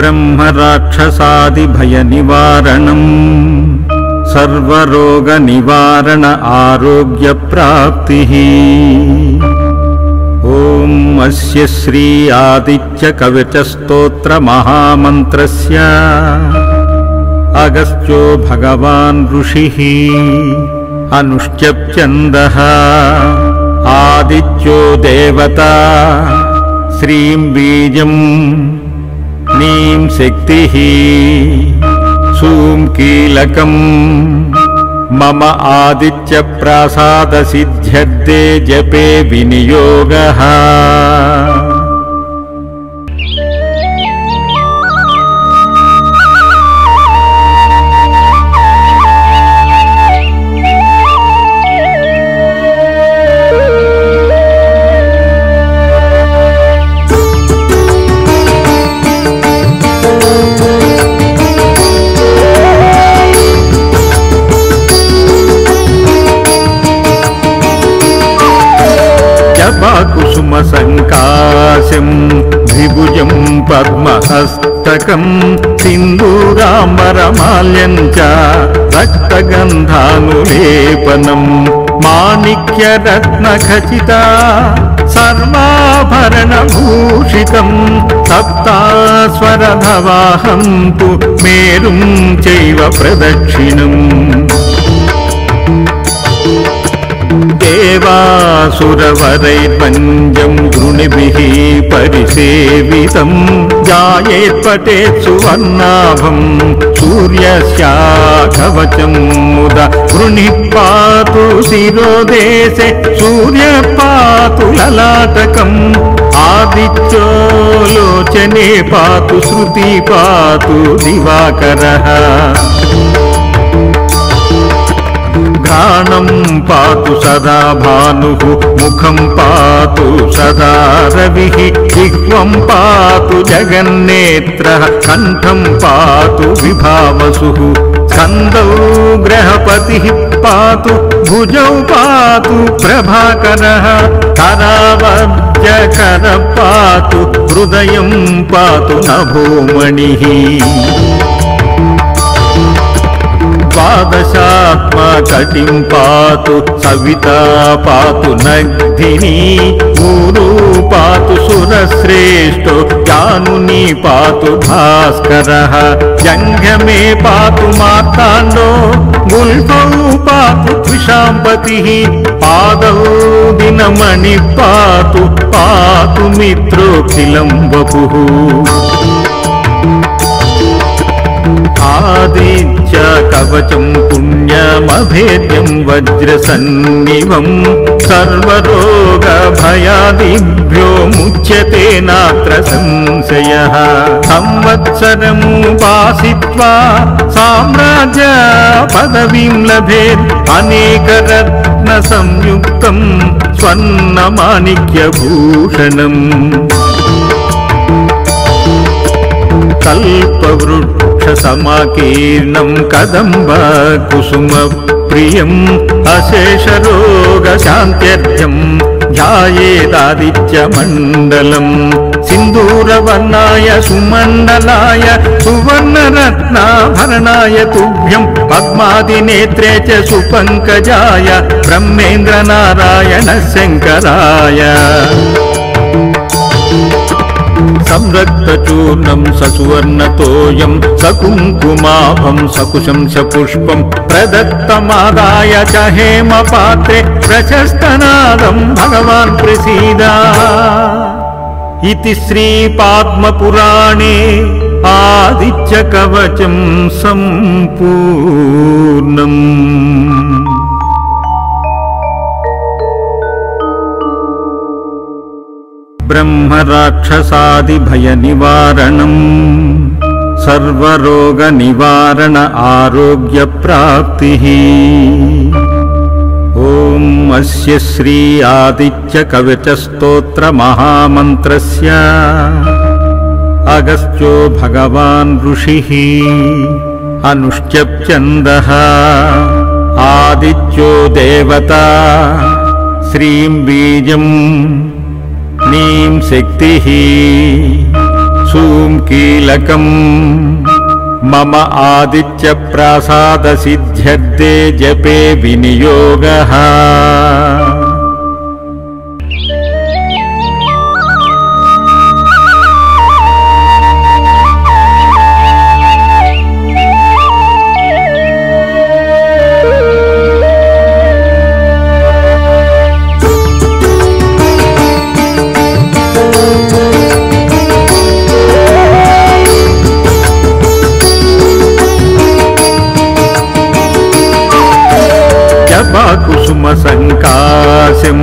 ब्रह्मराक्षसादिभयनिवारणम् सर्वरोगनिवारण आरोग्यप्राप्तिः। ॐ अस्य श्री आदित्यकवचस्तोत्रमहामन्त्रस्य अगस्त्यो भगवान् ऋषिः अनुष्टप्छन्दः आदित्यो देवता श्रीं बीजं नीं शक्तिः सूं कीलकम् मम आदित्यप्रासादसिद्ध्यर्थे जपे विनियोगः। कुसुमसङ्काशं द्विभुजं पद्महस्तकं सिन्दूराम्बरमाल्यं च रक्तगन्धानुलेपनं माणिक्यरत्नखचिता सर्वाभरणभूषितं सप्तास्वरधवाहं तु मेरुं चैव प्रदक्षिणम्। देवासुरवरैर्वन्द्यं गृणिभिः परिसेवितं जायेत्पठेत् सुवर्णाभं सूर्यस्याकवचं मुदा गृणिः पातु शिरोदेशे सूर्यः पातु ललाटकम् आदित्यो लोचने पातु श्रुति पातु दिवाकरः घ्राणं पातु सदा भानुः मुखं पातु सदा रविः जिह्वं पातु जगन्नेत्रः कण्ठं पातु विभावसुः स्कन्दौ ग्रहपतिः पातु भुजौ पातु प्रभाकरः करावज्रकरः पातु हृदयं पातु नभोमणिः द्वादशात्मकटिं पातु सविता पातु नग्धिनी ऊरू पातु सुरश्रेष्ठो जानुनी पातु भास्करः जङ्घमे पातु मार्ताण्डो गुल्फौ पातु त्विषाम्पतिः पादौ दिनमणिः पातु पातु मित्रोऽखिलं वपुः आदित्य कवचं पुण्यमभेद्यं वज्रसन्निभं सर्वरोगभयादिभ्यो मुच्यते नात्र संशयः। संवत्सरं उपासित्वा साम्राज्य पदवीं लभेत् अनेकरत्नसंयुक्तं स्वर्णमाणिक्यभूषणम् कल्पवृक्षसमाकीर्णं कदम्बकुसुमप्रियम् अशेषरोगशान्त्यर्थं ध्यायेदादित्यमण्डलम् सिन्दूरवर्णाय सुमण्डलाय सुवर्णरत्नाभरणाय तुभ्यं पद्मादिनेत्रे च सुपङ्कजाय ब्रह्मेन्द्रनारायण शङ्कराय संरक्तचूर्णं ससुवर्णतोयं सकुङ्कुमाभं सकुशं सपुष्पं प्रदत्तमादाय च हेमपात्रे प्रशस्तनादं भगवान् प्रसीदा। इति श्रीपद्मपुराणे आदित्यकवचं सम्पूर्णम्। ब्रह्मराक्षसादिभयनिवारणम् सर्वरोगनिवारण आरोग्यप्राप्तिः। ॐ अस्य श्री आदित्यकवचस्तोत्रमहामन्त्रस्य अगस्त्यो भगवान् ऋषिः अनुष्टप्छन्दः आदित्यो देवता श्रीं बीजं नीं शक्तिः सूङ्कीलकम् मम आदित्यप्रासादसिद्ध्यर्थे जपे विनियोगः कुसुमसङ्काशं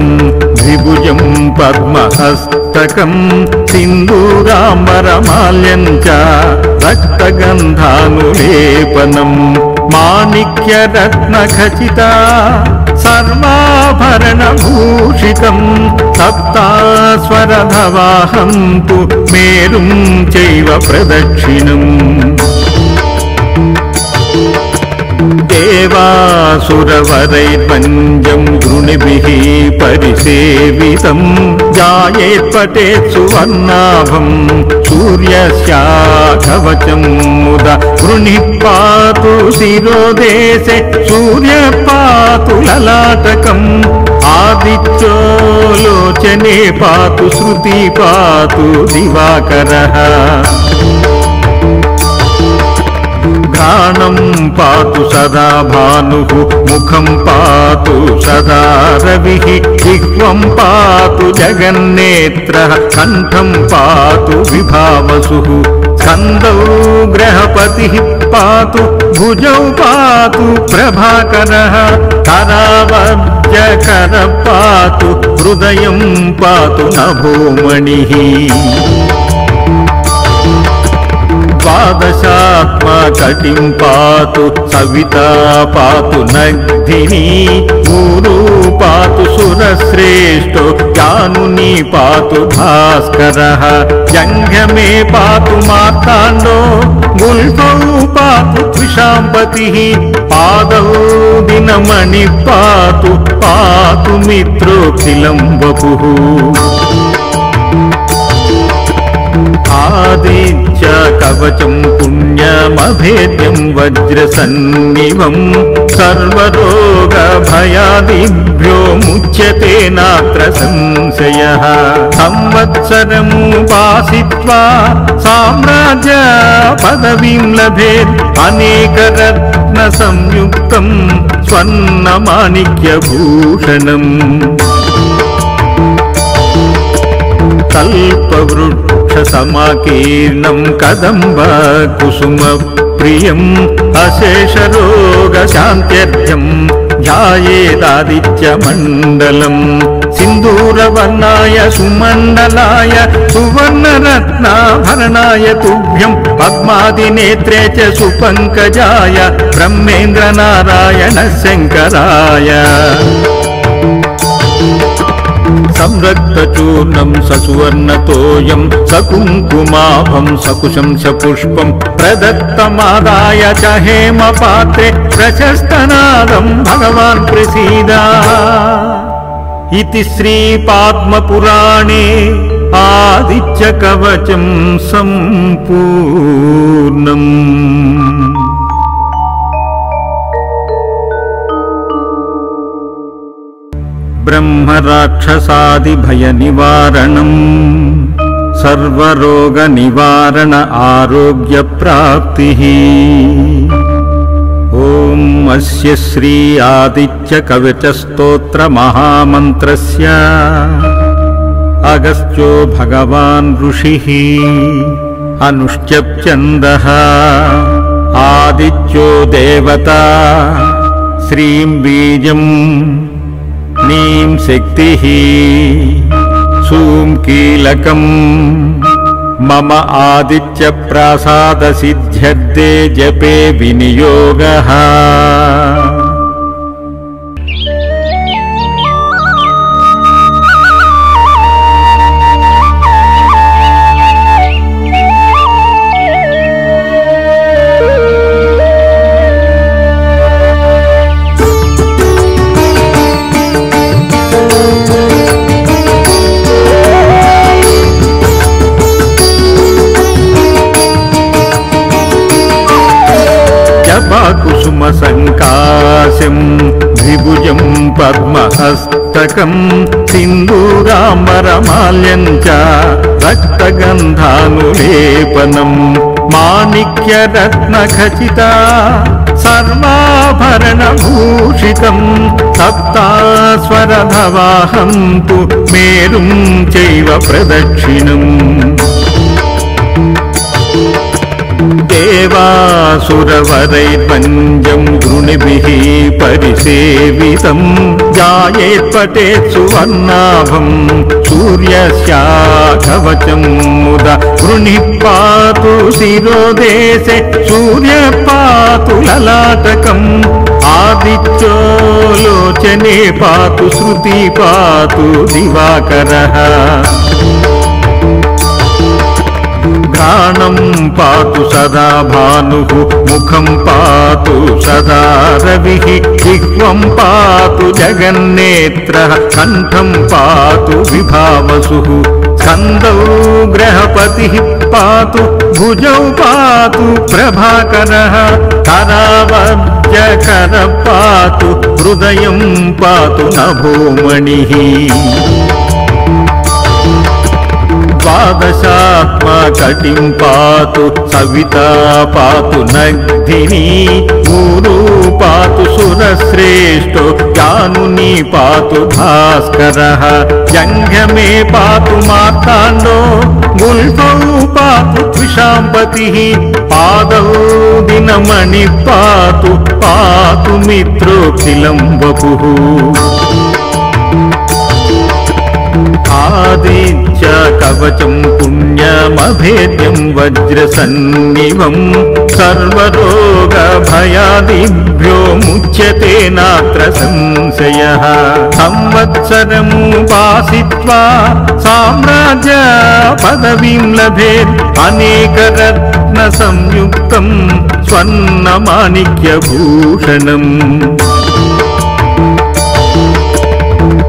द्विभुजं पद्महस्तकं सिन्दूराम्बरमाल्यं च रक्तगन्धानुलेपनं माणिक्यरत्नखचिता सर्वाभरणभूषितं सप्तास्वरधवाहं तु मेरुं चैव प्रदक्षिणम् देवासुरवरैर्वन्द्यं गृणिभिः परिसेवितं जायेत्पटेत् सुवर्णाभं सूर्यस्याकवचं मुदा गृणिः पातु शिरोदेशे सूर्यः पातु ललाटकम् आदित्यो लोचने पातु श्रुति पातु दिवाकरः घ्राणं पातु सदा भानुः मुखं पातु सदा रविः जिह्वं पातु जगन्नेत्रः कण्ठं पातु विभावसुः स्कन्दौ ग्रहपतिः पातु भुजौ पातु प्रभाकरः करावज्रकरः पातु हृदयं पातु नभोमणिः द्वादशात्मकटिं पातु सविता पातु नग्धिनी ऊरू पातु सुरश्रेष्ठो जानुनी पातु भास्करः जङ्घमे पातु मार्ताण्डो गुल्फौ पातु त्रिशाम्पतिः पादौ दिनमणिः पातु पातु मित्रोऽखिलं वपुः आदित्य कवचं पुण्यमभेद्यं वज्रसन्निभं सर्वरोगभयादिभ्यो मुच्यते नात्र संशयः संवत्सरमुपासित्वा साम्राज्य पदवीं लभेत् अनेकरत्नसंयुक्तं स्वर्णमाणिक्यभूषणम् कल्पवृक्षसमाकीर्णं कदम्ब कुसुमप्रियम् अशेषरोगशान्त्यर्थं ध्यायेदादित्यमण्डलम् सिन्दूरवर्णाय सुमण्डलाय सुवर्णरत्नाभरणाय तुभ्यं पद्मादिनेत्रे च सुपङ्कजाय ब्रह्मेन्द्रनारायण शङ्कराय संरक्तचूर्णं ससुवर्णतोयं सकुङ्कुमाभं सकुशं च पुष्पं प्रदत्तमादाय च हेमपात्रे प्रशस्तनादं भगवान् प्रसीद इति श्रीपद्मपुराणे आदित्यकवचं सम्पूर्णम्। ब्रह्मराक्षसादिभयनिवारणम् सर्वरोगनिवारण आरोग्यप्राप्तिः। ॐ अस्य श्री आदित्यकवचस्तोत्रमहामन्त्रस्य अगस्त्यो भगवान् ऋषिः अनुष्टप्छन्दः आदित्यो देवता श्रीं बीजम् नीं शक्तिः सूं कीलकम् मम आदित्यप्रासादसिद्ध्यर्थे जपे विनियोगः। పాశం ద్విభుజం పద్మహస్తకం సింధూరాంబరమాల్యం చ రక్తగంధానులేపనం మాణిక్యరత్నఖచిత సర్వాభరణభూషితం సప్తాస్వరధవాహం తు మేరుం చైవ ప్రదక్షిణం దేవాసురవరైర్వంద్యం గృణిభిః పరిసేవితం జాయేత్ పఠేత్ సువర్ణాభం సూర్యస్యా కవచం ముద గృణిః పాతు శిరోదేశే సూర్య పాతు లలాటకం ఆదిత్యో లోచనే పాతు శృతి పాతు దివాకరః घ्राणं पातु सदा भानुः मुखं पातु सदा रविः जिह्वं पातु जगन्नेत्रः कण्ठं पातु विभावसुः स्कन्दौ ग्रहपतिः पातु भुजौ पातु प्रभाकरः करावज्रकरः पातु हृदयं पातु नभोमणिः द्वादशात्मकटिं पातु सविता पातु नग्धिनी ऊरू पातु सुरश्रेष्ठो जानुनी पातु भास्करः जङ्घमे पातु मार्ताण्डो गुल्फौ पातु त्विषाम्पतिः पादौ दिनमणिः पातु पातु मित्रोऽखिलं वपुः आदित्य कवचं पुण्यमभेद्यं वज्रसन्निभं सर्वरोगभयादिभ्यो मुच्यते नात्र संशयः संवत्सरमुपासित्वा साम्राज्य पदवीं लभेत् अनेकरत्नसंयुक्तं स्वर्णमाणिक्यभूषणम्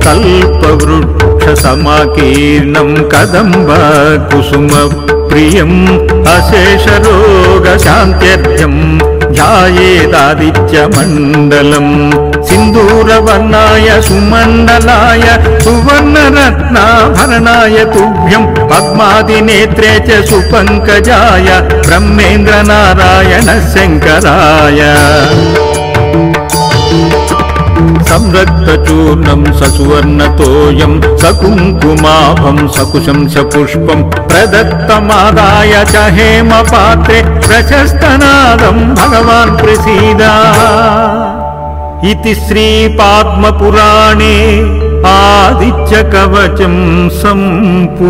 कल्पवृक्षसमाकीर्णं कदम्ब कुसुमप्रियम् अशेषरोगशान्त्यर्थं ध्यायेदादित्यमण्डलम् सिन्दूरवर्णाय सुमण्डलाय सुवर्णरत्नाभरणाय तुभ्यं पद्मादिनेत्रे च सुपङ्कजाय ब्रह्मेन्द्रनारायण शङ्कराय संरक्तचूर्णं ससुवर्णतोयं सकुङ्कुमाभं सकुशं सपुष्पं प्रदत्तमादाय च हेमपात्रे प्रशस्तनादं भगवान् प्रसीदा इति श्रीपद्मपुराणे आदित्यकवचं सम्पूर्णम्।